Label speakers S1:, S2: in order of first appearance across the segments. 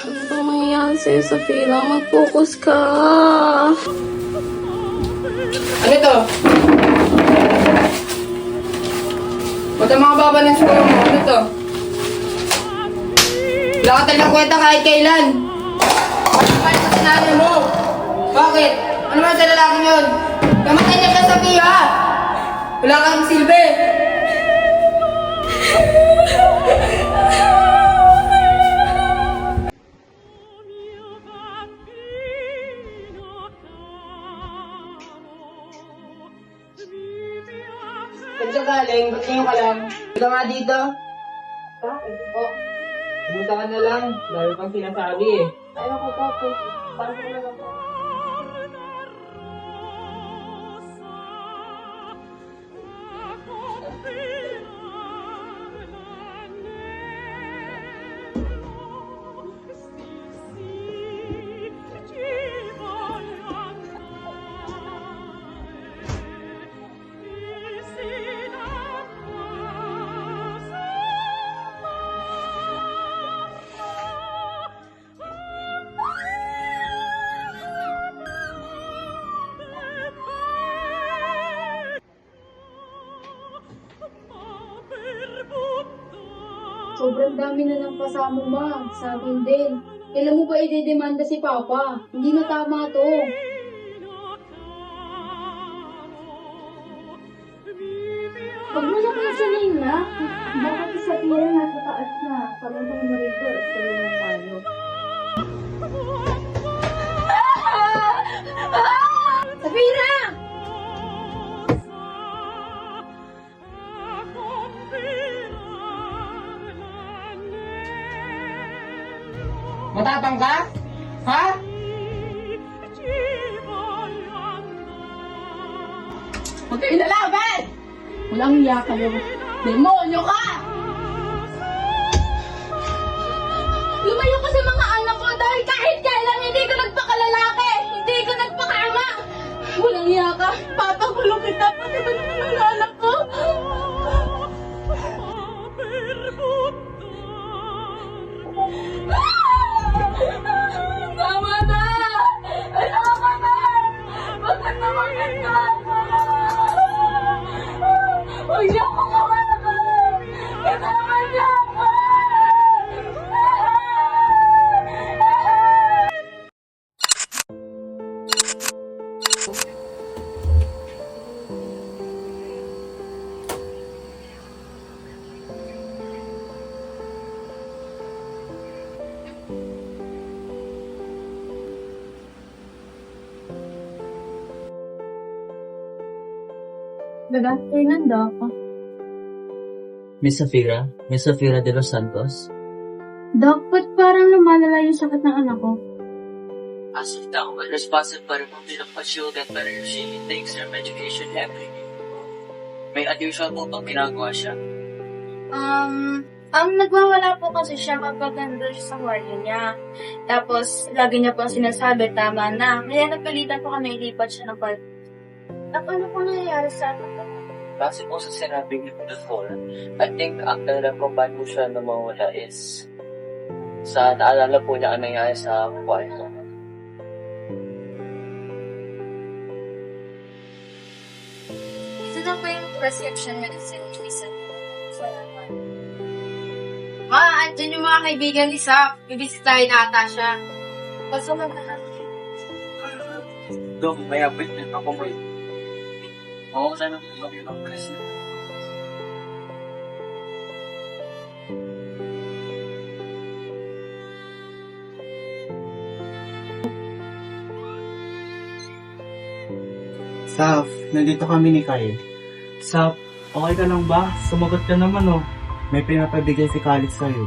S1: Ano bang nangyayari sa'yo, Safira? Mag-focus ka.
S2: Ano to? Ba't ang mga babalance ko mo? Ano to? Wala ka talagang kwenta kahit kailan. Bakit pa rin sa sinanay mo? Bakit? Ano man sa lalaking yun? Kamatay na siya sa piha! Wala kang silbi! Saan ka galing? Ba't ngayon ka lang? Hindi ka nga dito?
S1: Bakit? Oh,
S2: Pumunta ka na lang. Dami pang sinasabi eh.
S1: ayaw ko pa po. Parang ko na lang po.
S3: Sobrang dami na ng pasamo, ma. Sa akin din. Kailan mo ba idedemanda si Papa? Hindi na tama to. Huwag mo na kayo sabihin na. Bakit sa tira nasa taas na? Parang tayo marito at tulungan tayo. Safira!
S2: Matapang ka? Ha?
S3: Huwag kayo lalaban! Walang iya kayo. Demonyo ka! Lumayo ka sa mga anak ko dahil kahit kailan hindi ka nagpakalalaki, hindi ka nagpakama. Walang iya ka. Papakulong kita pati ba naman ang anak ko? Tama na! Tama na! Bakit naman ganito? Huwag niyo ako kawalan! Kasama niyo ako! Daga, nanda ako.
S4: Miss Safira de los Santos.
S3: Doc, ba't parang lumalala yung sakit ng anak ko?
S4: As of now, we're responsible for removing of children whether she takes her medication every day. May unusual po bang ginagawa siya?
S5: Nagwawala po kasi siya kapag nandun siya sa kwarto niya. Tapos, lagi niya po sinasabi, tama na. Kaya nagpalitan po kami ilipat siya ng kwarto. Ano po nangyayari sa akin?
S4: Kasi po sa sinabi niyo before, I think ang dahilan kung ba't po siya namawala is sa naalala po niya ang nangyari sa kwarto.
S5: Ito na po yung prescription medicine reason. Ma, andyan yung mga kaibigan ni Sap. Bibisitahin na ata siya. Pasok na na.
S4: Dok, may appointment ako mo. Oo, sana po mag-ibang kasi.
S6: Saf, nandito kami ni Kyle. Saf, okay ka lang ba? Sumagot ka naman oh. May pinapabigay si Khalid sa'yo.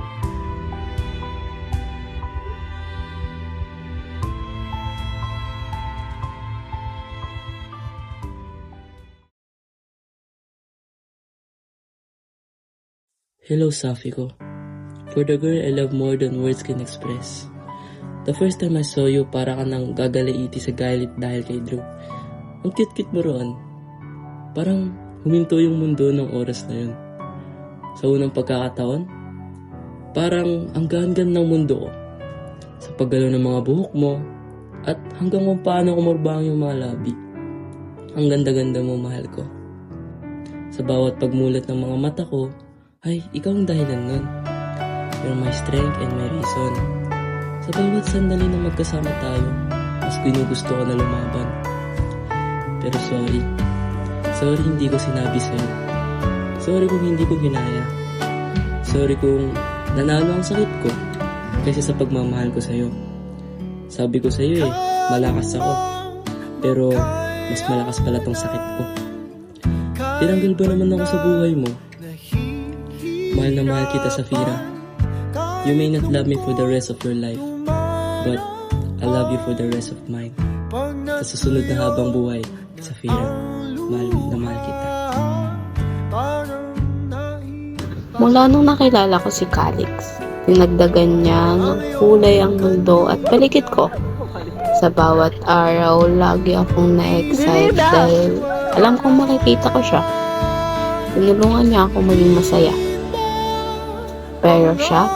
S7: Hello, Safiko. For the girl I love more than words can express. The first time I saw you, para ka nang gagalaiti sa galit dahil kay Drew. Ang cute-cute mo roon. Parang huminto yung mundo ng oras na yun. Sa unang pagkakataon, parang ang gaan-gaan ng mundo ko. sa paggalaw ng mga buhok mo, at hanggang kung paano kumurbang yung mga labi. Ang ganda-ganda mo, mahal ko. Sa bawat pagmulat ng mga mata ko, ay ikaw ang dahilan nun. You're my strength and my reason. Sa bawat sandali na magkasama tayo, mas ginugusto ko na lumaban. Pero sorry. Sorry hindi ko sinabi sa'yo. Sorry kung hindi ko ginaya. Sorry kung nanalo ang sakit ko kaysa sa pagmamahal ko sa'yo. Sabi ko sa'yo malakas ako. Pero mas malakas pala tong sakit ko. Tinanggal ba naman ako sa buhay mo? Mahal na mahal kita, Safira. You may not love me for the rest of your life, but I love you for the rest of mine. Sa susunod na habang buhay, Safira, mahal na mahal kita.
S1: Mula nung nakilala ko si Calix, dinagdagan niya ng kulay ang mundo at paligid ko. Sa bawat araw, lagi akong na-excite dahil alam kong makikita ko siya. Tinulungan niya ako maging masaya. Pero siya,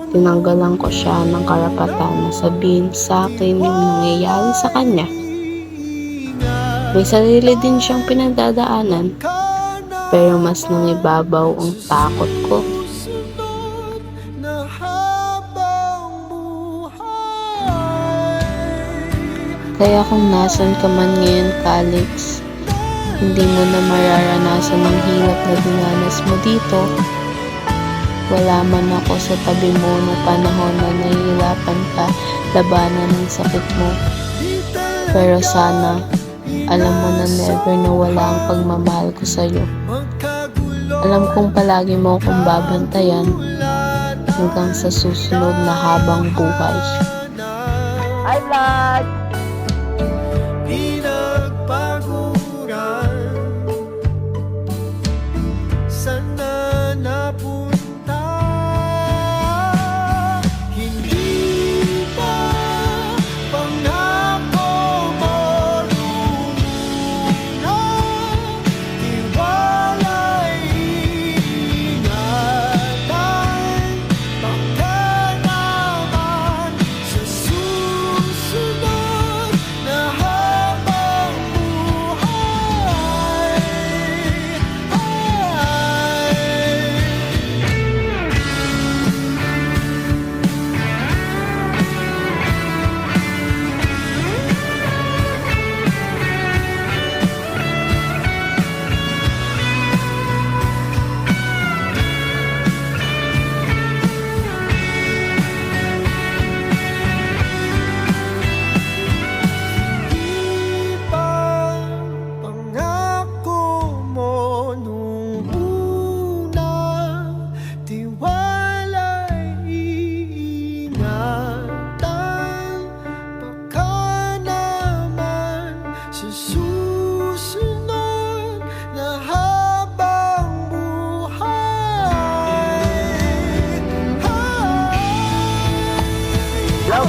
S1: tinanggalan ko siya ng karapatan na sabihin sa akin yung nangyayari sa kanya. May sarili din siyang pinagdadaanan, pero mas nangibabaw ang takot ko. Kaya kung nasan ka man ngayon, Calix, hindi mo na mararanasan ang hirap na dinanas mo dito. Wala man ako sa tabi mo noong panahon na nahihirapan ka labanan ng sakit mo. Pero sana, alam mo na never na wala ang pagmamahal ko sa'yo. Alam kong palagi mo akong babantayan hanggang sa susunod na habang buhay.
S2: Hi, vlog!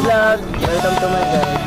S6: Vlog! Welcome to my channel.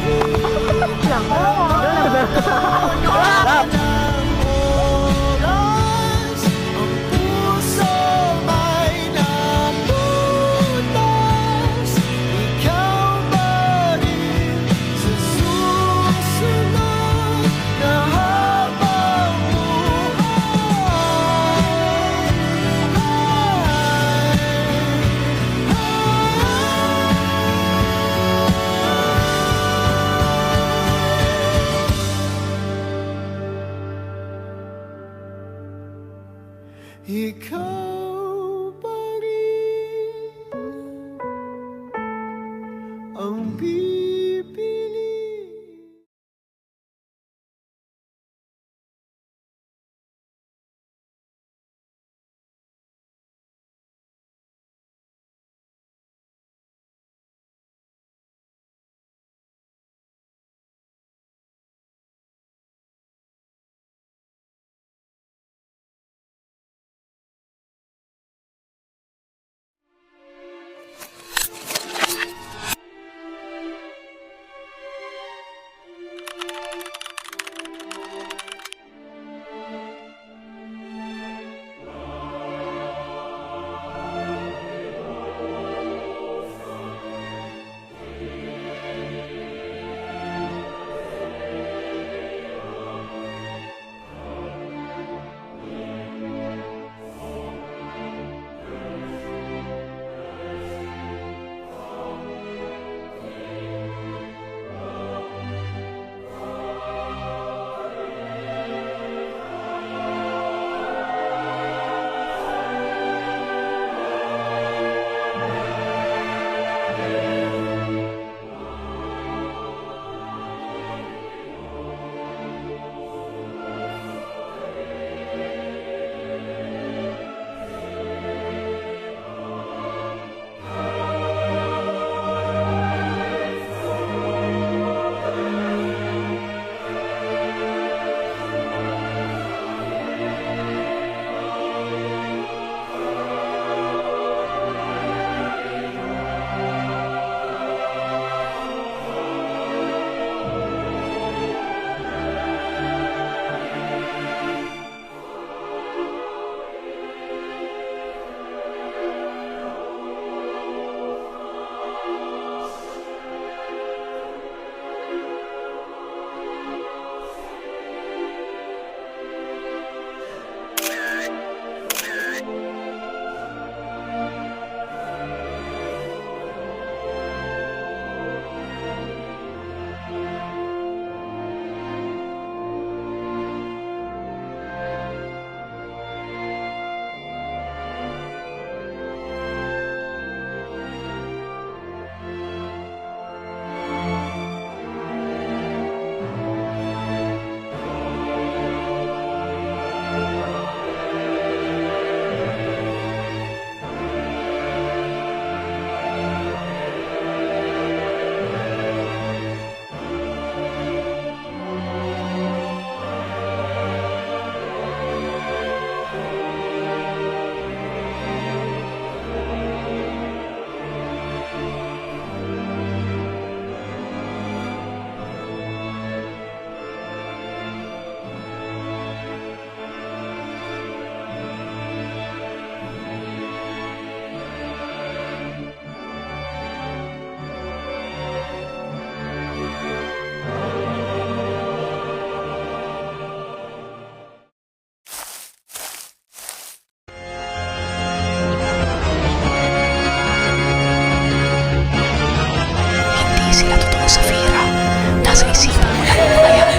S8: sa isipan mo lang yung mga yan.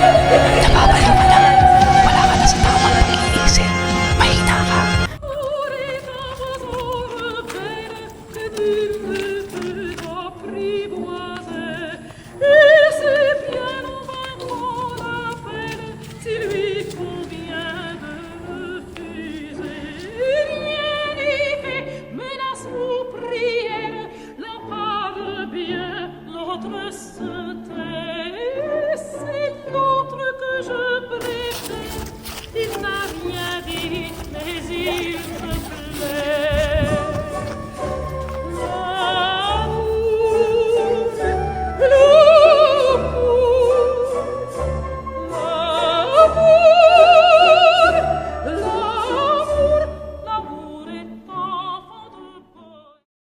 S8: Nababaliw ka na. Wala ka na sa tamang pag-iisip. Mahina ka.